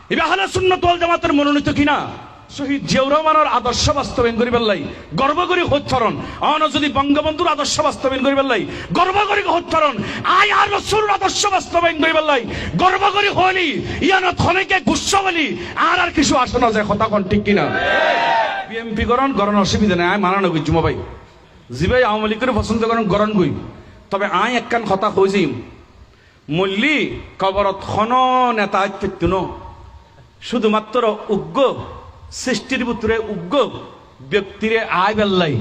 এবার আহলে সুন্নাত ওয়াল জামাতের মনোনীত কিনা শহীদ জিয়াউর রহমানের আদর্শ বাস্তবায়ন করিবার লাই গর্ব করি হচ্ছরণ অন যদি বঙ্গবন্ধুর আদর্শ বাস্তবায়ন করিবার লাই গর্ব করি হচ্ছরণ আয় আর রসুলের আদর্শ বাস্তবায়ন করিবার লাই গর্ব করি হলি ইয়ানত খনেকে গুচ্ছ বলি আর কিছু আসে না যায় কথা কোন ঠিক কিনা বিএমপি গরণ অসুবিধা নেই আয় মানানো গই জুমা ভাই জি ভাই আওয়ামী লীগের পছন্দ করেন গরণ গই তবে আয় একখান কথা কইছি মল্লি কবরত খন নেতা পেত ন শুধুমাত্র উগ্র সৃষ্টির ভিতরে উগ্র ব্যক্তিরে আয় বেল্লাই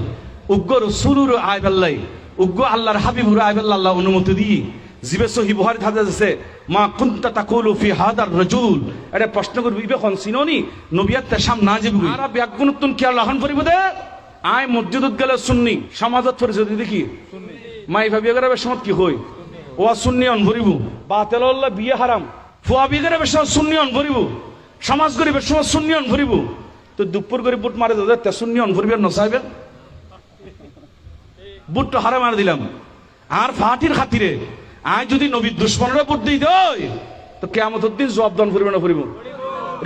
উগ্র রসুলুর আয় বেল্লাই উগ্র আল্লাহর হাবিবুর আয় বেল্লা আল্লাহ অনুমতি দিয়ে জিবে সহি বুখারী হাদিস আছে মা কুনতা তাকুলু ফি হাদার রাজুল এটা প্রশ্ন করবি বেখন সিনোনি নবিয়াতে সাম না যাবি আর ব্যাগুনতুন কি আল্লাহন পরিব দে আয় মসজিদত গেলে সুন্নি সমাজত পরিচয় দেখি সুন্নি মাই ভাবি গরে বেসমত কি হই ও সুন্নি অন ভরিব বাতিল আল্লাহ বিয়ে হারাম ফুয়া বিগরে বেসম সুন্নি অন ভরিব সমাজ গরিবের সময় সুন্নি অন ভরিব তো দুপুর করে বুট মারে দাদা তে সুন্নি অন ভরিবেন নসাইবেন বুটটা হারা মার দিলাম আর ফাটির খাতিরে আয় যদি নবীর দুশ্মনরা বুট দিই দেয় তো কিয়ামতের দিন জবাব দান করিবে না করিব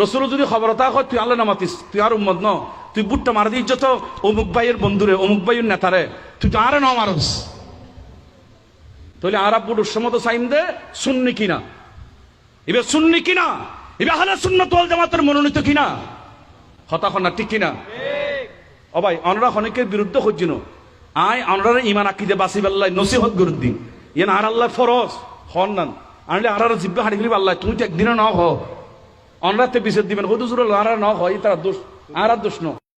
রসুল যদি খবর তা হয় তুই আল্লাহ নামাতিস তুই আর উম্মত ন তুই বুটটা মারা দিস যত অমুক ভাইয়ের বন্ধুরে অমুক ভাইয়ের নেতারে তুই তো আরে ন মারস তাহলে আর বুট সমত সাইন দে সুন্নি কিনা এবার সুন্নি কিনা এবার আহলে সুন্নাত ওয়াল জামাতের মনোনীত কিনা কথা না ঠিক কিনা ও ভাই অনরা অনেকের বিরুদ্ধে হচ্ছিল আয় অনরা ইমান আকিদে বাসি আল্লাহ নসিহত করে দিন ইয়েন আর আল্লাহ ফরজ হন নান আনলে আর জিব্বা হাঁড়ি গেলি আল্লাহ তুমি তো একদিনে ন হ অনরাতে বিশেষ দিবেন হদুসুর আর ন হয় তারা দোষ আর দোষ ন